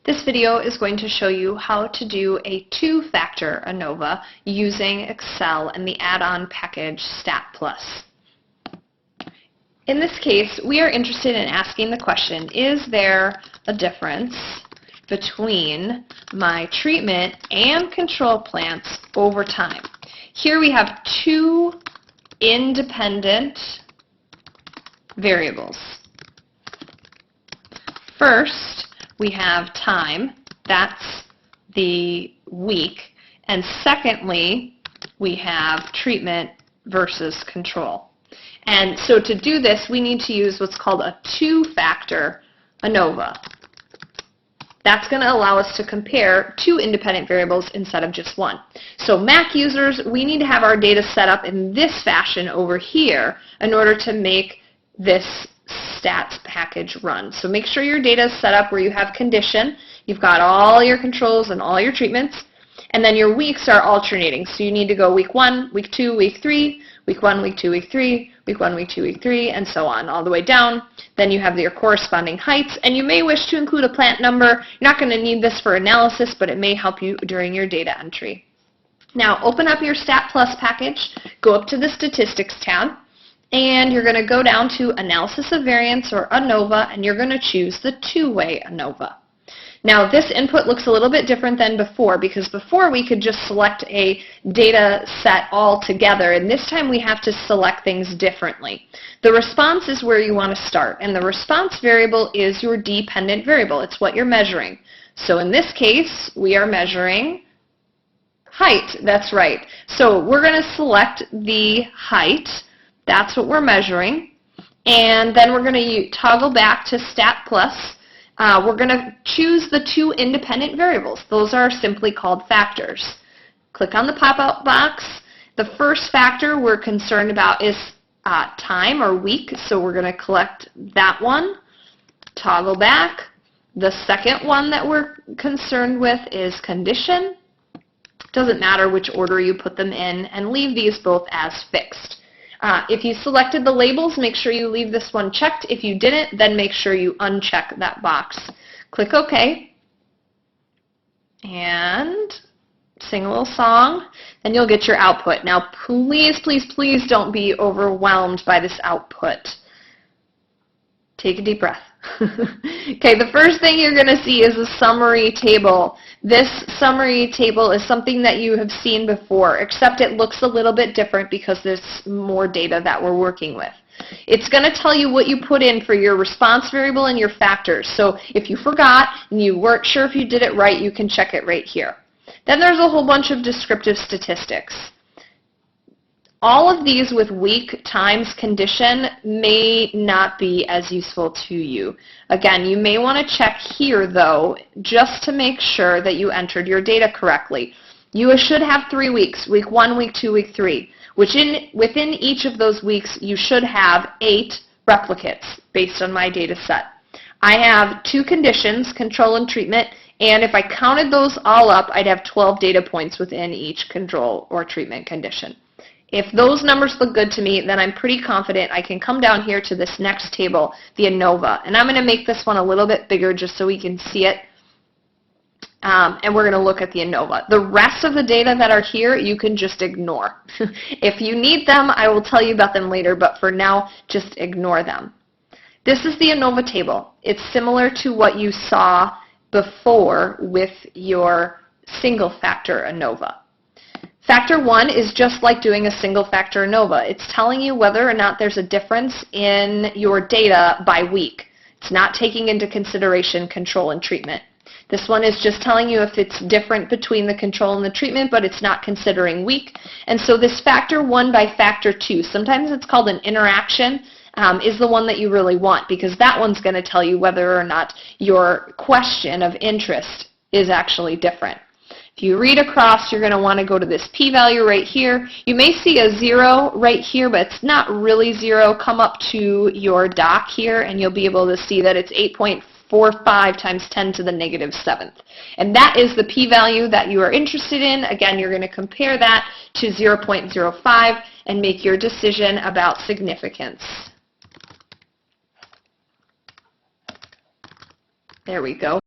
This video is going to show you how to do a two-factor ANOVA using Excel and the add-on package StatPlus. In this case, we are interested in asking the question, is there a difference between my treatment and control plants over time? Here we have two independent variables. First, we have time, that's the week, and secondly, we have treatment versus control. And so to do this, we need to use what's called a two-factor ANOVA. That's going to allow us to compare two independent variables instead of just one. So Mac users, we need to have our data set up in this fashion over here in order to make this stats package run. So make sure your data is set up where you have condition, you've got all your controls and all your treatments, and then your weeks are alternating. So you need to go week 1, week 2, week 3, week 1, week 2, week 3, week 1, week 2, week 3, and so on, all the way down. Then you have your corresponding heights, and you may wish to include a plant number. You're not going to need this for analysis, but it may help you during your data entry. Now open up your StatPlus package, go up to the Statistics tab, and you're going to go down to Analysis of Variance, or ANOVA, and you're going to choose the two-way ANOVA. Now this input looks a little bit different than before, because before we could just select a data set all together, and this time we have to select things differently. The response is where you want to start, and the response variable is your dependent variable. It's what you're measuring. So in this case, we are measuring height. That's right. So we're going to select the height. That's what we're measuring. And then we're going to toggle back to StatPlus. We're going to choose the two independent variables. Those are simply called factors. Click on the pop-out box. The first factor we're concerned about is time or week, so we're going to collect that one. Toggle back. The second one that we're concerned with is condition. Doesn't matter which order you put them in, and leave these both as fixed. If you selected the labels, make sure you leave this one checked. If you didn't, then make sure you uncheck that box. Click OK, and sing a little song, and you'll get your output. Now please, please, please don't be overwhelmed by this output. Take a deep breath. Okay, the first thing you're going to see is a summary table. This summary table is something that you have seen before, except it looks a little bit different because there's more data that we're working with. It's going to tell you what you put in for your response variable and your factors. So if you forgot and you weren't sure if you did it right, you can check it right here. Then there's a whole bunch of descriptive statistics. All of these with week times condition may not be as useful to you. Again, you may want to check here though, just to make sure that you entered your data correctly. You should have 3 weeks, week 1, week 2, week 3, which within each of those weeks you should have 8 replicates based on my data set. I have 2 conditions, control and treatment, and if I counted those all up, I'd have 12 data points within each control or treatment condition. If those numbers look good to me, then I'm pretty confident I can come down here to this next table, the ANOVA. And I'm going to make this one a little bit bigger just so we can see it. And we're going to look at the ANOVA. The rest of the data that are here, you can just ignore. If you need them, I will tell you about them later, but for now, just ignore them. This is the ANOVA table. It's similar to what you saw before with your single factor ANOVA. Factor 1 is just like doing a single factor ANOVA. It's telling you whether or not there's a difference in your data by week. It's not taking into consideration control and treatment. This one is just telling you if it's different between the control and the treatment, but it's not considering week. And so this factor 1 by factor 2, sometimes it's called an interaction, is the one that you really want, because that one's going to tell you whether or not your question of interest is actually different. If you read across, you're going to want to go to this p-value right here. You may see a 0 right here, but it's not really 0. Come up to your doc here, and you'll be able to see that it's 8.45 times 10 to the negative 7th. And that is the p-value that you are interested in. Again, you're going to compare that to 0.05 and make your decision about significance. There we go.